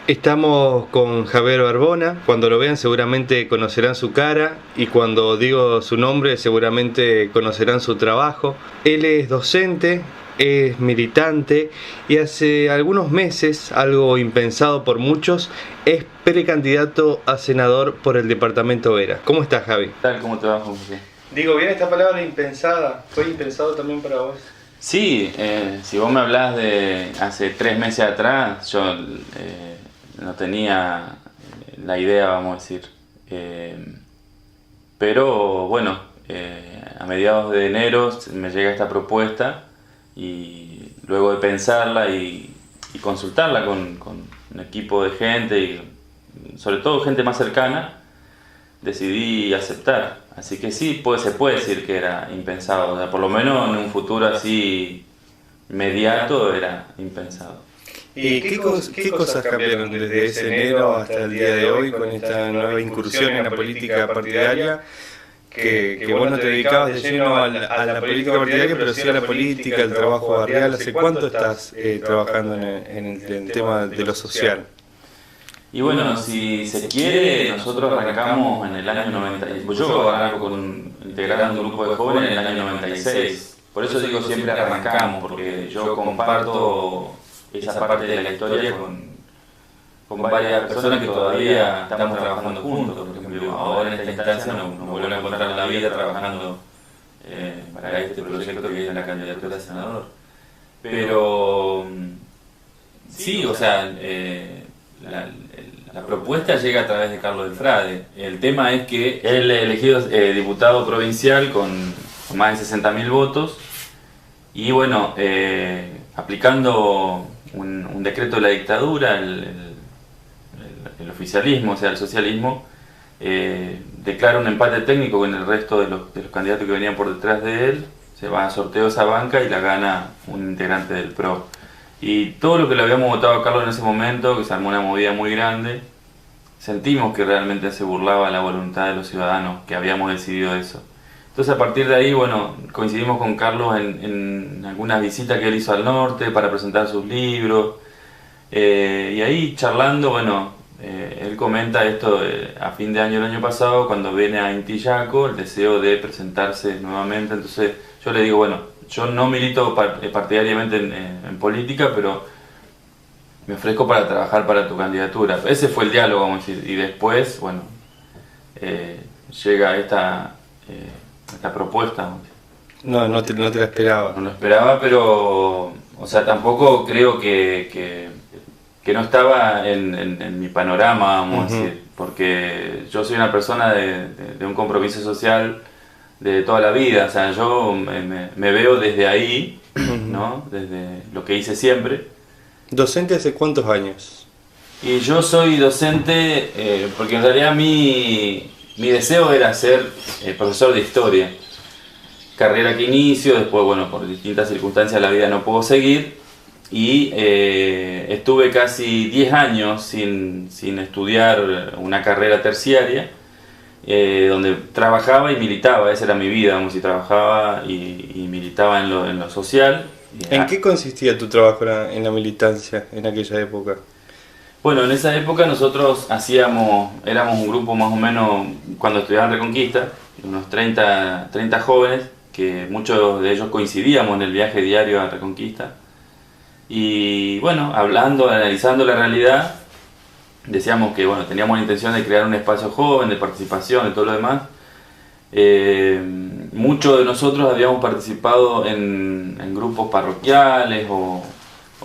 Estamos con Javier Barbona. Cuando lo vean seguramente conocerán su cara y cuando digo su nombre seguramente conocerán su trabajo. Él es docente, es militante y hace algunos meses, algo impensado por muchos, es precandidato a senador por el departamento Vera. ¿Cómo estás, Javi? ¿Qué tal? ¿Cómo te va, José? Digo bien esta palabra impensada. ¿Fue impensado también para vos? Sí, si vos me hablás de hace 3 meses atrás, yo no tenía la idea, vamos a decir. Pero bueno, a mediados de enero me llega esta propuesta y luego de pensarla y consultarla con un equipo de gente y sobre todo gente más cercana, decidí aceptar. Así que sí, se puede decir que era impensado, o sea, por lo menos en un futuro así inmediato era impensado. ¿Y qué cosas cambiaron desde ese enero hasta el día de hoy con esta nueva incursión en la política partidaria? Que vos no te dedicabas de lleno a la política partidaria, pero sí a la política, al trabajo barrial. ¿Hace cuánto estás trabajando en el tema de lo social? Y bueno, si se quiere, nosotros arrancamos en el año 90. Yo arranco integrando un grupo de jóvenes en el año 96. Por eso digo siempre arrancamos, porque yo comparto esa parte de la historia con varias personas que todavía estamos trabajando juntos. Por ejemplo, ahora en esta instancia nos volvemos a encontrar en la vida trabajando para este proyecto que es la candidatura a senador. Pero sí, o sea, la propuesta llega a través de Carlos Delfrade. El tema es que él es elegido diputado provincial con más de 60.000 votos y bueno, aplicando un decreto de la dictadura, el oficialismo, o sea, el socialismo, declara un empate técnico con el resto de los candidatos que venían por detrás de él, se va a sorteo esa banca y la gana un integrante del PRO. Y todo lo que le habíamos votado a Carlos en ese momento, que se armó una movida muy grande, sentimos que realmente se burlaba la voluntad de los ciudadanos, que habíamos decidido eso. Entonces a partir de ahí, bueno, coincidimos con Carlos en algunas visitas que él hizo al norte para presentar sus libros, y ahí charlando, bueno, él comenta esto a fin de año el año pasado, cuando viene a Intillaco, el deseo de presentarse nuevamente. Entonces yo le digo, bueno, yo no milito partidariamente en política, pero me ofrezco para trabajar para tu candidatura. Ese fue el diálogo, vamos a decir. Y después, bueno, llega esta propuesta. No te la esperaba. No lo esperaba, pero, o sea, tampoco creo que no estaba en mi panorama, vamos a decir. Porque yo soy una persona de un compromiso social de toda la vida, o sea, yo me veo desde ahí, ¿no? Desde lo que hice siempre. ¿Docente hace cuántos años? Y yo soy docente porque en realidad mi deseo era ser profesor de historia. Carrera que inicio, después, bueno, por distintas circunstancias de la vida no puedo seguir. Y estuve casi 10 años sin estudiar una carrera terciaria. Donde trabajaba y militaba, esa era mi vida, vamos, y trabajaba y militaba en lo social. ¿En qué consistía tu trabajo en la militancia en aquella época? Bueno, en esa época nosotros éramos un grupo más o menos, cuando estudiaba en Reconquista, unos 30 jóvenes, que muchos de ellos coincidíamos en el viaje diario a Reconquista. Y bueno, hablando, analizando la realidad, decíamos que bueno, teníamos la intención de crear un espacio joven, de participación, de todo lo demás. Muchos de nosotros habíamos participado en grupos parroquiales o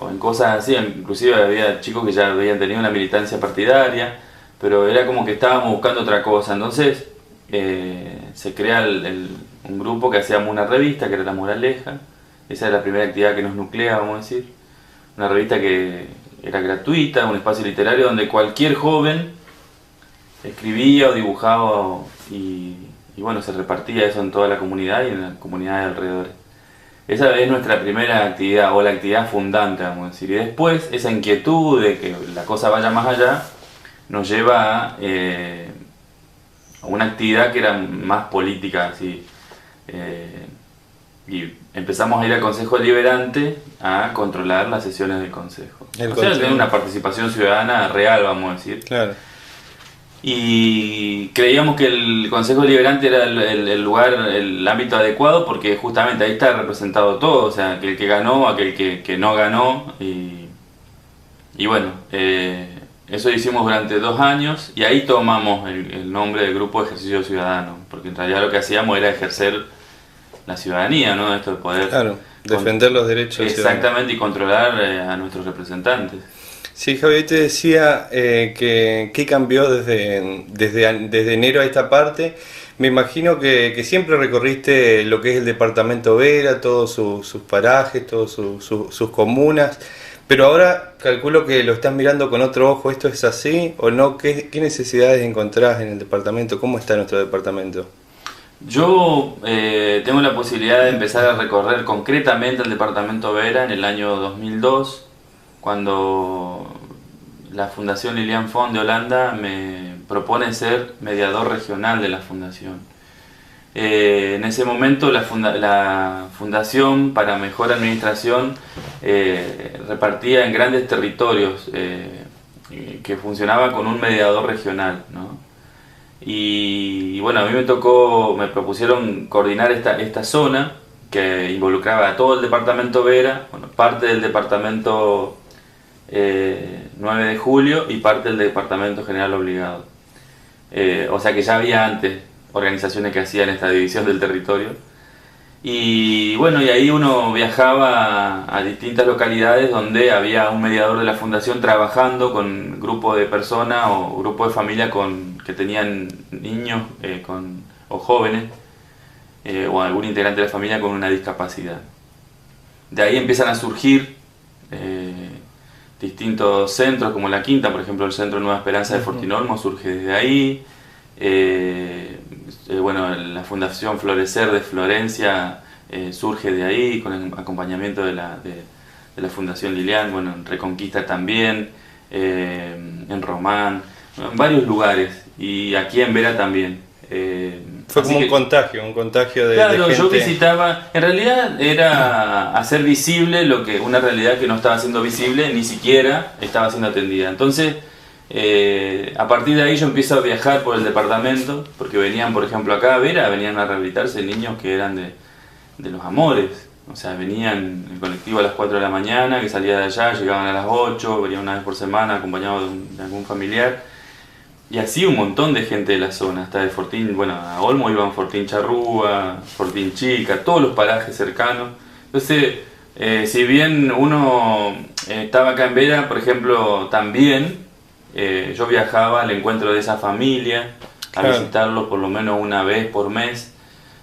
en cosas así, inclusive había chicos que ya habían tenido una militancia partidaria, pero era como que estábamos buscando otra cosa. Entonces se crea un grupo que hacíamos una revista que era La Moraleja. Esa era la primera actividad que nos nuclea, vamos a decir. Una revista que era gratuita, un espacio literario donde cualquier joven escribía o dibujaba y bueno, se repartía eso en toda la comunidad y en la comunidad de alrededor. Esa es nuestra primera actividad o la actividad fundante, vamos a decir. Y después esa inquietud de que la cosa vaya más allá nos lleva a una actividad que era más política, así, y empezamos a ir al Consejo Deliberante a controlar las sesiones del Consejo. O sea, tener una participación ciudadana real, vamos a decir. Claro. Y creíamos que el Consejo Deliberante era el lugar, el ámbito adecuado, porque justamente ahí está representado todo, o sea, aquel que ganó, aquel que no ganó, y bueno, eso hicimos durante 2 años, y ahí tomamos el nombre del Grupo de Ejercicio Ciudadano, porque en realidad lo que hacíamos era ejercer la ciudadanía, ¿no? Esto de poder... Claro, defender los derechos exactamente, y controlar a nuestros representantes. Sí, Javier, te decía que cambió desde enero a esta parte. Me imagino que siempre recorriste lo que es el departamento Vera, todos sus parajes, todas sus comunas, pero ahora calculo que lo estás mirando con otro ojo. ¿Esto es así o no? ¿Qué necesidades encontrás en el departamento? ¿Cómo está nuestro departamento? Yo tengo la posibilidad de empezar a recorrer concretamente el departamento Vera en el año 2002, cuando la Fundación Lilian Font de Holanda me propone ser mediador regional de la fundación. En ese momento la Fundación para Mejor Administración repartía en grandes territorios que funcionaba con un mediador regional, ¿no? Y bueno, a mí me propusieron coordinar esta zona que involucraba a todo el departamento Vera, bueno, parte del departamento 9 de julio y parte del departamento general obligado. O sea que ya había antes organizaciones que hacían esta división del territorio. Y bueno, y ahí uno viajaba a distintas localidades donde había un mediador de la fundación trabajando con grupo de personas o grupo de familia que tenían niños o jóvenes o algún integrante de la familia con una discapacidad. De ahí empiezan a surgir distintos centros, como La Quinta, por ejemplo, el Centro Nueva Esperanza de Fortín Olmo surge desde ahí. Bueno, la Fundación Florecer de Florencia surge de ahí, con el acompañamiento de la Fundación Lilian, bueno, en Reconquista también, en Román, en varios lugares, y aquí en Vera también. Fue como un contagio de claro, gente. Yo visitaba, en realidad era hacer visible una realidad que no estaba siendo visible, ni siquiera estaba siendo atendida. Entonces, a partir de ahí yo empiezo a viajar por el departamento, porque venían, por ejemplo, acá a Vera, venían a rehabilitarse niños que eran de Los Amores. O sea, venían en colectivo a las 4 de la mañana, que salía de allá, llegaban a las 8, venían una vez por semana acompañados de algún familiar. Y así un montón de gente de la zona, hasta de Fortín, bueno, a Olmo iban Fortín Charrúa, Fortín Chica, todos los parajes cercanos. Entonces, si bien uno estaba acá en Vera, por ejemplo, también yo viajaba al encuentro de esa familia, a visitarlos por lo menos una vez por mes.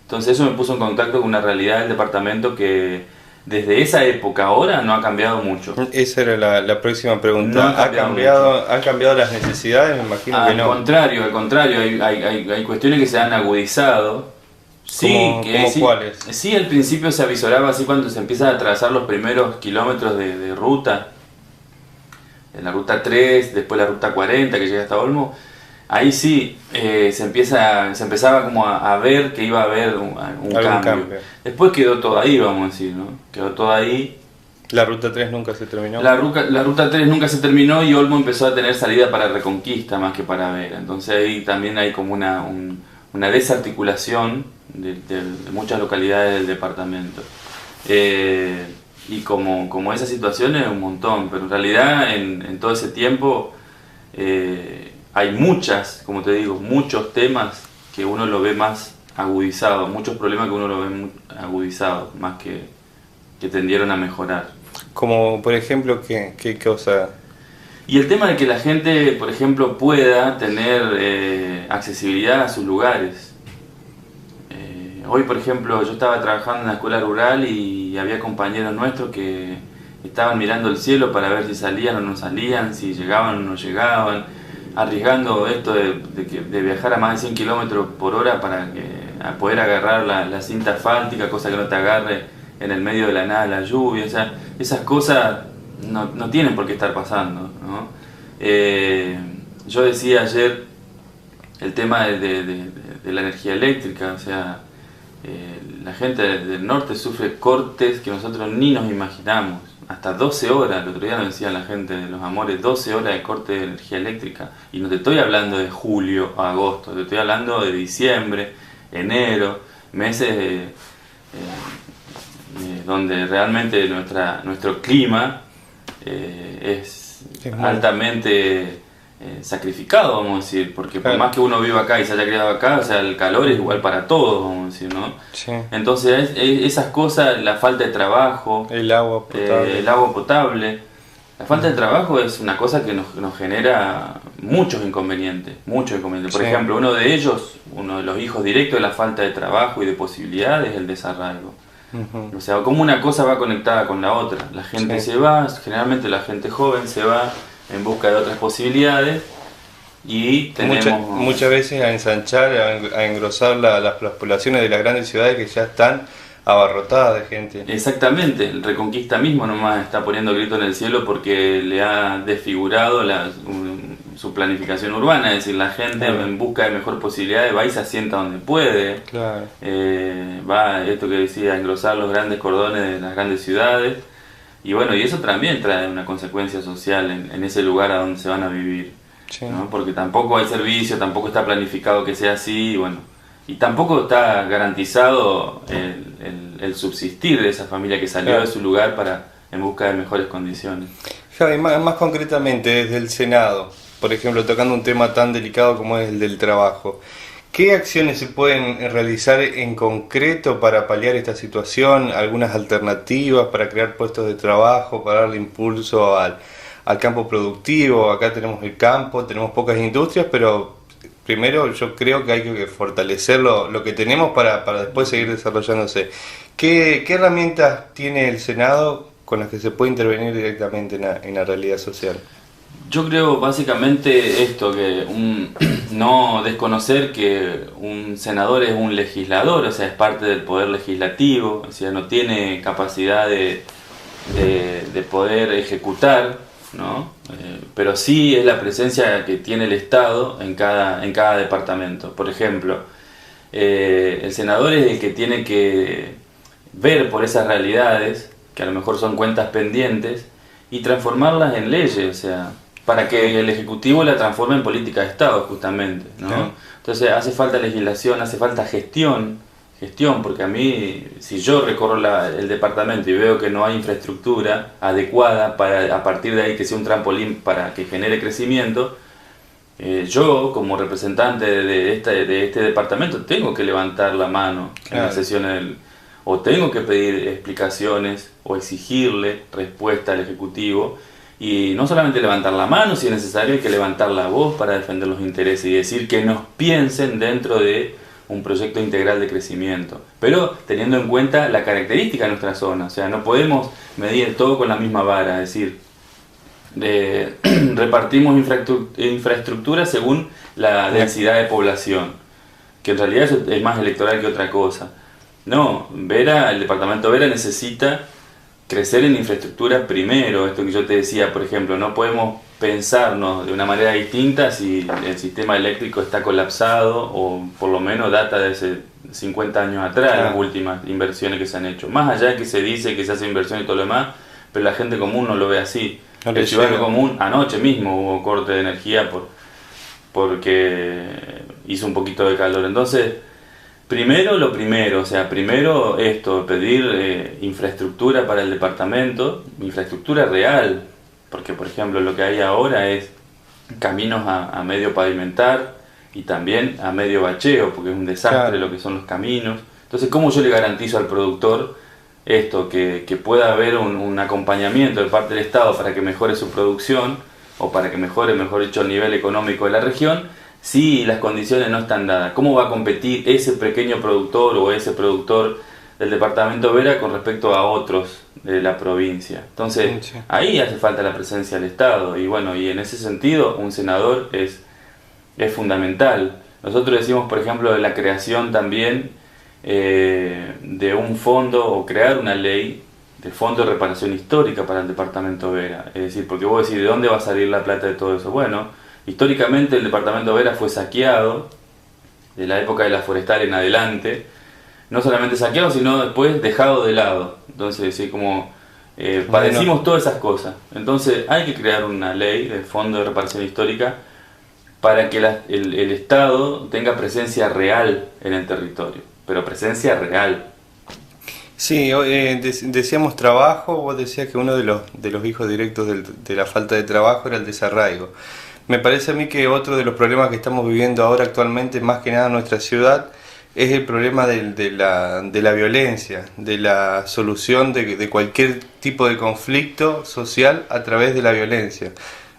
Entonces eso me puso en contacto con una realidad del departamento que desde esa época ahora no ha cambiado mucho. Esa era la próxima pregunta. No ¿Han cambiado las necesidades? Me imagino que no. Al contrario, hay cuestiones que se han agudizado. Sí, ¿Cómo cuáles? Sí, al principio se avisoraba así cuando se empiezan a atravesar los primeros kilómetros de ruta. En la ruta 3, después la ruta 40 que llega hasta Olmo. Ahí sí se empezaba como a ver que iba a haber un cambio. Después quedó todo ahí, vamos a decir, ¿no? Quedó todo ahí. ¿La ruta 3 nunca se terminó? La ruta 3 nunca se terminó y Olmo empezó a tener salida para Reconquista más que para Vera. Entonces ahí también hay como una desarticulación de muchas localidades del departamento. Y como esa situación es un montón, pero en realidad en todo ese tiempo hay como te digo, muchos temas que uno lo ve más agudizado, muchos problemas que uno lo ve agudizados, más que tendieron a mejorar. Como por ejemplo, ¿qué cosa? Y el tema de que la gente, por ejemplo, pueda tener accesibilidad a sus lugares. Hoy, por ejemplo, yo estaba trabajando en la escuela rural y había compañeros nuestros que estaban mirando el cielo para ver si salían o no salían, si llegaban o no llegaban, arriesgando esto de viajar a más de 100 kilómetros por hora para poder agarrar la cinta asfáltica, cosa que no te agarre en el medio de la nada la lluvia. O sea, esas cosas no tienen por qué estar pasando, ¿no? Yo decía ayer el tema de la energía eléctrica, o sea, La gente del norte sufre cortes que nosotros ni nos imaginamos. Hasta 12 horas, el otro día nos decía la gente de Los Amores, 12 horas de corte de energía eléctrica. Y no te estoy hablando de julio o agosto, te estoy hablando de diciembre, enero, meses donde realmente nuestro clima es altamente sacrificado, vamos a decir, porque por más que uno viva acá y se haya criado acá, o sea, el calor es igual para todos, vamos a decir, ¿no? Sí. Entonces esas cosas, la falta de trabajo, el agua potable, la falta de trabajo es una cosa que nos genera muchos inconvenientes. Por ejemplo, uno de los hijos directos de la falta de trabajo y de posibilidades es el desarraigo. O sea, como una cosa va conectada con la otra. La gente se va, generalmente la gente joven se va en busca de otras posibilidades y tenemos... Muchas veces a ensanchar, a engrosar las poblaciones de las grandes ciudades que ya están abarrotadas de gente. Exactamente, el Reconquista mismo nomás está poniendo grito en el cielo porque le ha desfigurado su planificación urbana, es decir, la gente en busca de mejor posibilidades va y se asienta donde puede, va, esto que decía, a engrosar los grandes cordones de las grandes ciudades, y bueno, y eso también trae una consecuencia social en ese lugar a donde se van a vivir, ¿no? Porque tampoco hay servicio, tampoco está planificado que sea así, y bueno, y tampoco está garantizado el subsistir de esa familia que salió de su lugar en busca de mejores condiciones. Javi, más concretamente desde el Senado, por ejemplo, tocando un tema tan delicado como es el del trabajo, ¿qué acciones se pueden realizar en concreto para paliar esta situación? ¿Algunas alternativas para crear puestos de trabajo, para darle impulso al campo productivo? Acá tenemos el campo, tenemos pocas industrias, pero primero yo creo que hay que fortalecer lo que tenemos para después seguir desarrollándose. ¿Qué herramientas tiene el Senado con las que se puede intervenir directamente en la realidad social? Yo creo básicamente esto, que no desconocer que un senador es un legislador, o sea, es parte del poder legislativo, o sea, no tiene capacidad de poder ejecutar, ¿no? Pero sí es la presencia que tiene el Estado en cada departamento. Por ejemplo, el senador es el que tiene que ver por esas realidades, que a lo mejor son cuentas pendientes, y transformarlas en leyes, o sea, para que el Ejecutivo la transforme en política de Estado, justamente, ¿no? Claro. Entonces hace falta legislación, hace falta gestión, porque a mí, si yo recorro el departamento y veo que no hay infraestructura adecuada para a partir de ahí que sea un trampolín para que genere crecimiento, yo como representante de este departamento tengo que levantar la mano en la sesión o tengo que pedir explicaciones o exigirle respuesta al Ejecutivo. Y no solamente levantar la mano, si es necesario, hay que levantar la voz para defender los intereses y decir que nos piensen dentro de un proyecto integral de crecimiento, pero teniendo en cuenta la característica de nuestra zona. O sea, no podemos medir todo con la misma vara, es decir, repartimos infraestructura según la densidad de población, que en realidad eso es más electoral que otra cosa. No, el departamento Vera necesita crecer en infraestructura primero, esto que yo te decía, por ejemplo, no podemos pensarnos de una manera distinta si el sistema eléctrico está colapsado o por lo menos data de hace 50 años atrás, las últimas inversiones que se han hecho. Más allá de que se dice que se hace inversión y todo lo demás, pero la gente común no lo ve así. El ciudadano común, anoche mismo hubo corte de energía porque hizo un poquito de calor. Entonces, primero esto, pedir infraestructura para el departamento, infraestructura real, porque por ejemplo lo que hay ahora es caminos a medio pavimentar y también a medio bacheo, porque es un desastre lo que son los caminos. Entonces, ¿cómo yo le garantizo al productor esto, que pueda haber un acompañamiento de parte del Estado para que mejore su producción o para que mejore, mejor dicho, el nivel económico de la región? Si las condiciones no están dadas, ¿cómo va a competir ese pequeño productor o ese productor del departamento Vera con respecto a otros de la provincia? Entonces, ahí hace falta la presencia del Estado y bueno, y en ese sentido un senador es fundamental. Nosotros decimos, por ejemplo, de la creación también de un fondo o crear una ley de fondo de reparación histórica para el departamento Vera. Es decir, porque vos decís, ¿de dónde va a salir la plata de todo eso? Bueno, históricamente el departamento Vera fue saqueado de la época de la forestal en adelante, no solamente saqueado, sino después dejado de lado. Entonces, sí, como padecimos todas esas cosas. Entonces, hay que crear una ley de fondo de reparación histórica para que el Estado tenga presencia real en el territorio, pero presencia real. Sí, decíamos trabajo, vos decías que uno de los hijos directos de la falta de trabajo era el desarraigo. Me parece a mí que otro de los problemas que estamos viviendo ahora actualmente, más que nada en nuestra ciudad, es el problema de la violencia, de la solución de cualquier tipo de conflicto social a través de la violencia.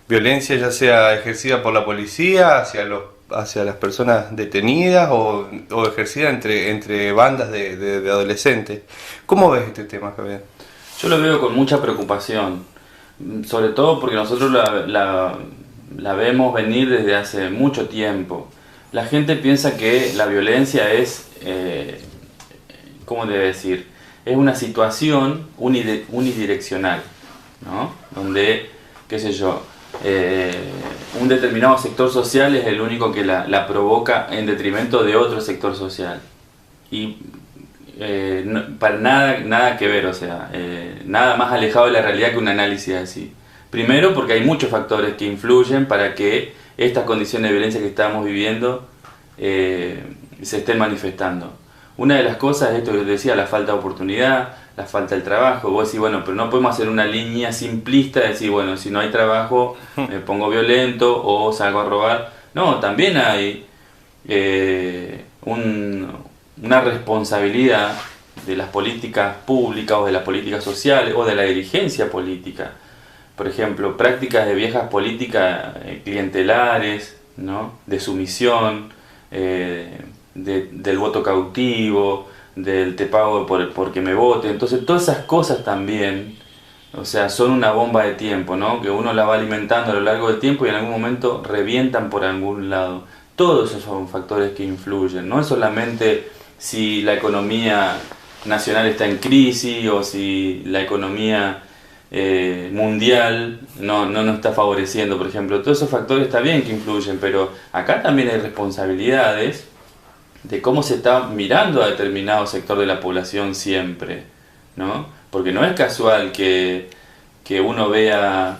Violencia ya sea ejercida por la policía hacia las personas detenidas o ejercida entre bandas de adolescentes. ¿Cómo ves este tema, Javier? Yo lo veo con mucha preocupación, sobre todo porque nosotros la vemos venir desde hace mucho tiempo. La gente piensa que la violencia es, ¿cómo debe decir? Es una situación unidireccional, ¿no? Donde, qué sé yo, un determinado sector social es el único que la provoca en detrimento de otro sector social. Y para nada que ver, o sea, nada más alejado de la realidad que un análisis así. Primero porque hay muchos factores que influyen para que estas condiciones de violencia que estamos viviendo se estén manifestando. Una de las cosas es esto que te decía, la falta de oportunidad, la falta del trabajo. Vos decís, bueno, pero no podemos hacer una línea simplista de decir, bueno, si no hay trabajo me pongo violento o salgo a robar. No, también hay una responsabilidad de las políticas públicas o de las políticas sociales o de la dirigencia política. Por ejemplo, prácticas de viejas políticas clientelares, ¿no? De sumisión, del voto cautivo, del te pago porque me vote. Entonces todas esas cosas también, o sea, son una bomba de tiempo, ¿no? Que uno la va alimentando a lo largo del tiempo y en algún momento revientan por algún lado. Todos esos son factores que influyen, no es solamente si la economía nacional está en crisis o si la economía mundial no nos está favoreciendo, por ejemplo. Todos esos factores está bien que influyen, pero acá también hay responsabilidades de cómo se está mirando a determinado sector de la población siempre, ¿no? Porque no es casual que uno vea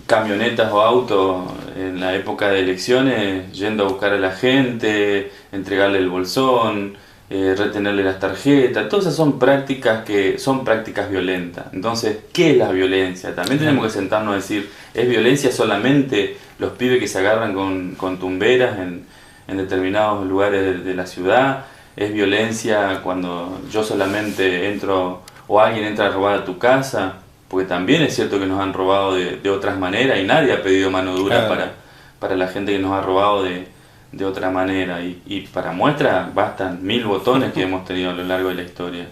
camionetas o autos en la época de elecciones yendo a buscar a la gente, entregarle el bolsón, retenerle las tarjetas. Todas esas son prácticas que son prácticas violentas. Entonces, ¿qué es la violencia? También tenemos que sentarnos a decir, ¿es violencia solamente los pibes que se agarran con tumberas en determinados lugares de la ciudad? ¿Es violencia cuando yo solamente entro o alguien entra a robar a tu casa? Porque también es cierto que nos han robado de otras maneras y nadie ha pedido mano dura para la gente que nos ha robado de otra manera. Y para muestra bastan 1000 botones que hemos tenido a lo largo de la historia.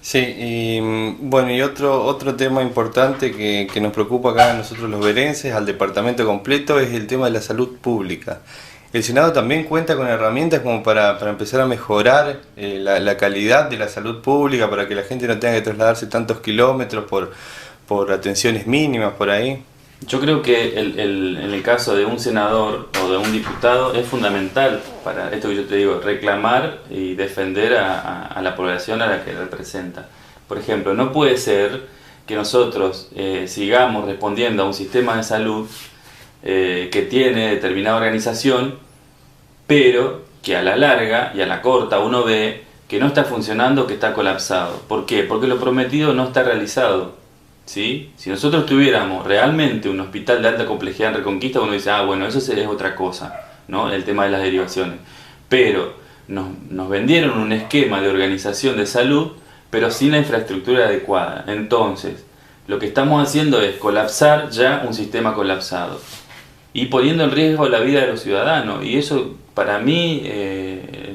Sí, y bueno, y otro tema importante que nos preocupa acá a nosotros los verenses, al departamento completo, es el tema de la salud pública. El Senado también cuenta con herramientas como para empezar a mejorar la calidad de la salud pública, para que la gente no tenga que trasladarse tantos kilómetros por atenciones mínimas por ahí. Yo creo que en el caso de un senador o de un diputado es fundamental para esto que yo te digo, reclamar y defender a la población a la que representa. Por ejemplo, no puede ser que nosotros sigamos respondiendo a un sistema de salud que tiene determinada organización, pero que a la larga y a la corta uno ve que no está funcionando, que está colapsado. ¿Por qué? Porque lo prometido no está realizado. ¿Sí? Si nosotros tuviéramos realmente un hospital de alta complejidad en Reconquista, uno dice, bueno, eso es otra cosa, ¿no? El tema de las derivaciones. Pero nos vendieron un esquema de organización de salud, pero sin la infraestructura adecuada. Entonces, lo que estamos haciendo es colapsar ya un sistema colapsado y poniendo en riesgo la vida de los ciudadanos. Y eso, para mí,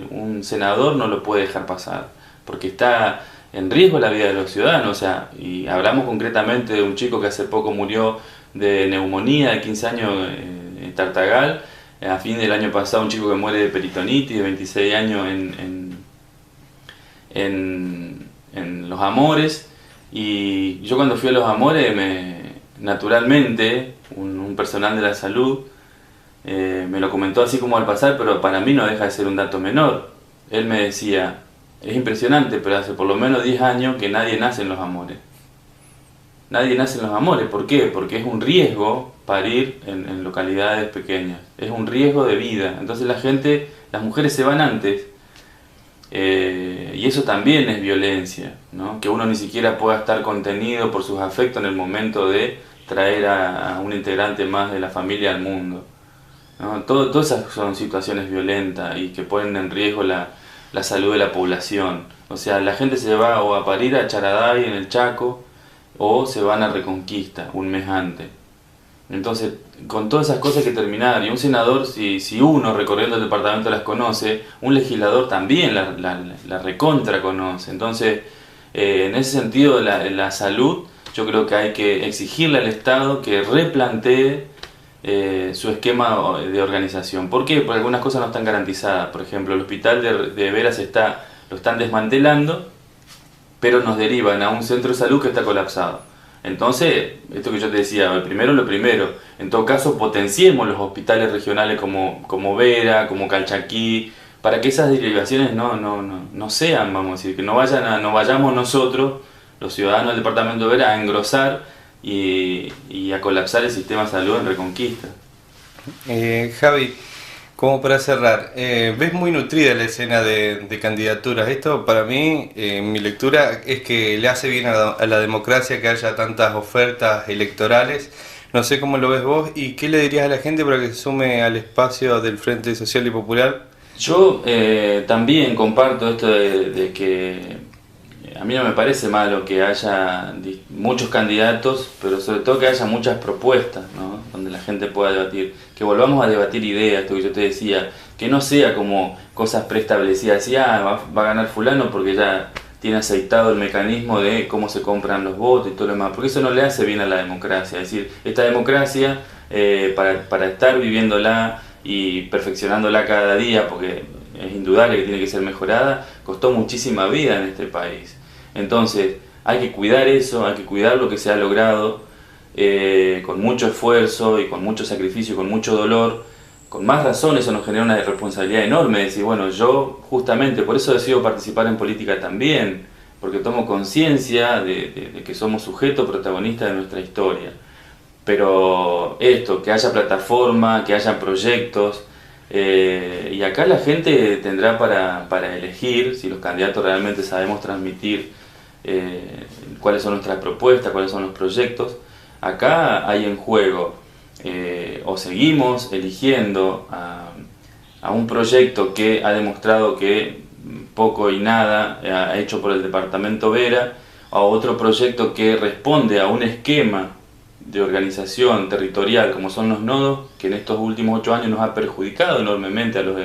un senador no lo puede dejar pasar, porque está en riesgo la vida de los ciudadanos. O sea, y hablamos concretamente de un chico que hace poco murió de neumonía de 15 años en Tartagal, a fin del año pasado un chico que muere de peritonitis de 26 años en Los Amores. Y yo cuando fui a Los Amores, naturalmente, un personal de la salud me lo comentó así como al pasar, pero para mí no deja de ser un dato menor. él me decía, es impresionante, pero hace por lo menos 10 años que nadie nace en Los Amores. Nadie nace en Los Amores, ¿por qué? Porque es un riesgo parir en localidades pequeñas, es un riesgo de vida, entonces las mujeres se van antes, y eso también es violencia, ¿no? Que uno ni siquiera pueda estar contenido por sus afectos en el momento de traer a un integrante más de la familia al mundo, ¿no? Todas esas son situaciones violentas y que ponen en riesgo la salud de la población. O sea, la gente se va o a parir a Charaday en el Chaco o se van a Reconquista un mes antes. Entonces, con todas esas cosas que terminar, y un senador, si uno recorriendo el departamento las conoce, un legislador también la recontra conoce. Entonces, en ese sentido, la salud, yo creo que hay que exigirle al Estado que replantee su esquema de organización. ¿Por qué? Porque algunas cosas no están garantizadas. Por ejemplo, el hospital de Veras lo están desmantelando, pero nos derivan a un centro de salud que está colapsado. Entonces, esto que yo te decía, lo primero, en todo caso potenciemos los hospitales regionales como Vera, como Calchaquí, para que esas derivaciones no sean, vamos a decir, que no vayamos nosotros, los ciudadanos del departamento de Vera, a engrosar y a colapsar el sistema de salud en Reconquista. Javi, como para cerrar, ves muy nutrida la escena de candidaturas. Esto para mí, mi lectura es que le hace bien a la democracia que haya tantas ofertas electorales. No sé cómo lo ves vos y qué le dirías a la gente para que se sume al espacio del Frente Social y Popular. Yo también comparto esto de que a mí no me parece malo que haya muchos candidatos, pero sobre todo que haya muchas propuestas, ¿no? Donde la gente pueda debatir, que volvamos a debatir ideas, esto que yo te decía, que no sea como cosas preestablecidas, así, va a ganar fulano porque ya tiene aceitado el mecanismo de cómo se compran los votos y todo lo demás, porque eso no le hace bien a la democracia. Es decir, esta democracia, para estar viviéndola y perfeccionándola cada día, porque es indudable que tiene que ser mejorada, costó muchísima vida en este país. Entonces, hay que cuidar eso, hay que cuidar lo que se ha logrado con mucho esfuerzo y con mucho sacrificio y con mucho dolor. Con más razón eso nos genera una responsabilidad enorme de decir, bueno, yo justamente por eso decido participar en política también, porque tomo conciencia de que somos sujetos protagonistas de nuestra historia. Pero esto, que haya plataforma, que haya proyectos, y acá la gente tendrá para elegir si los candidatos realmente sabemos transmitir cuáles son nuestras propuestas, cuáles son los proyectos. Acá hay en juego, o seguimos eligiendo a un proyecto que ha demostrado que poco y nada ha hecho por el departamento Vera, a otro proyecto que responde a un esquema de organización territorial como son los nodos, que en estos últimos 8 años nos ha perjudicado enormemente a los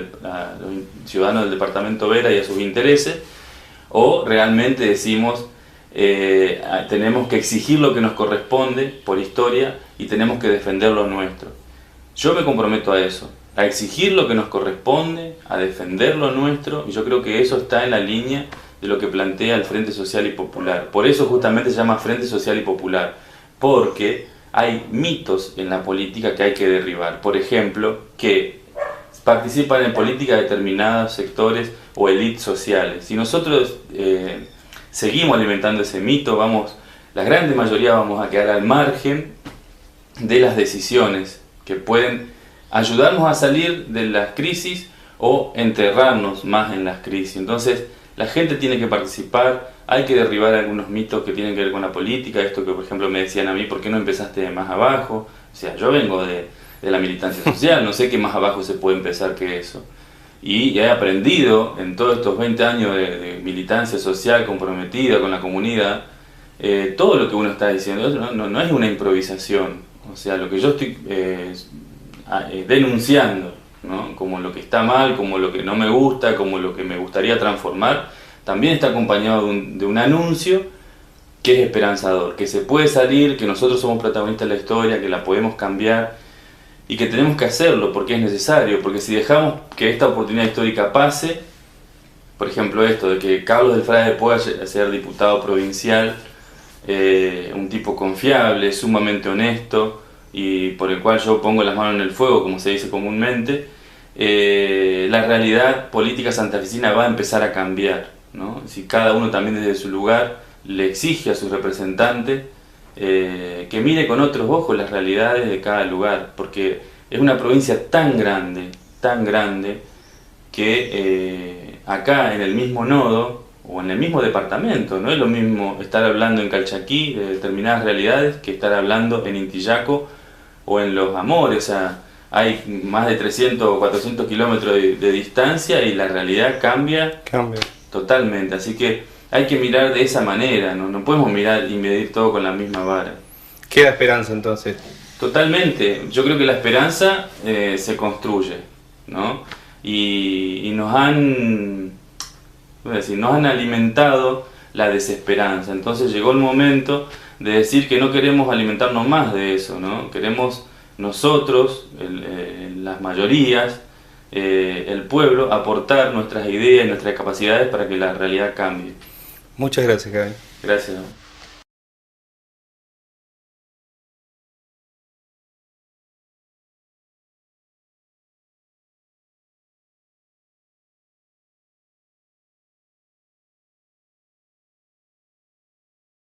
ciudadanos del departamento Vera y a sus intereses, o realmente decimos tenemos que exigir lo que nos corresponde por historia y tenemos que defender lo nuestro. Yo me comprometo a eso, a exigir lo que nos corresponde, a defender lo nuestro, y yo creo que eso está en la línea de lo que plantea el Frente Social y Popular. Por eso justamente se llama Frente Social y Popular, porque hay mitos en la política que hay que derribar. Por ejemplo, que participan en política determinados sectores o élites sociales. Si nosotros seguimos alimentando ese mito, la grande mayoría vamos a quedar al margen de las decisiones que pueden ayudarnos a salir de las crisis o enterrarnos más en las crisis. Entonces, la gente tiene que participar, hay que derribar algunos mitos que tienen que ver con la política, esto que por ejemplo me decían a mí, ¿por qué no empezaste de más abajo? O sea, yo vengo de la militancia social, no sé qué más abajo se puede empezar que eso. Y he aprendido en todos estos 20 años de militancia social comprometida con la comunidad, todo lo que uno está diciendo no es una improvisación. O sea, lo que yo estoy denunciando, ¿no? Como lo que está mal, como lo que no me gusta, como lo que me gustaría transformar, también está acompañado de un anuncio que es esperanzador, que se puede salir, que nosotros somos protagonistas de la historia, que la podemos cambiar y que tenemos que hacerlo porque es necesario, porque si dejamos que esta oportunidad histórica pase, por ejemplo esto de que Carlos del Frade pueda ser diputado provincial, un tipo confiable, sumamente honesto y por el cual yo pongo las manos en el fuego, como se dice comúnmente, la realidad política santafesina va a empezar a cambiar, ¿no? Si cada uno también desde su lugar le exige a sus representantes que mire con otros ojos las realidades de cada lugar, porque es una provincia tan grande, que acá en el mismo nodo o en el mismo departamento, no es lo mismo estar hablando en Calchaquí de determinadas realidades que estar hablando en Intillaco o en Los Amores. O sea, hay más de 300 o 400 kilómetros de distancia y la realidad cambia totalmente. Así que hay que mirar de esa manera, no podemos mirar y medir todo con la misma vara. ¿Queda esperanza entonces? Totalmente. Yo creo que la esperanza se construye, ¿no? Y nos han alimentado la desesperanza. Entonces llegó el momento de decir que no queremos alimentarnos más de eso, ¿no? Queremos nosotros, las mayorías, el pueblo, aportar nuestras ideas y nuestras capacidades para que la realidad cambie. Muchas gracias, Gaby. Gracias.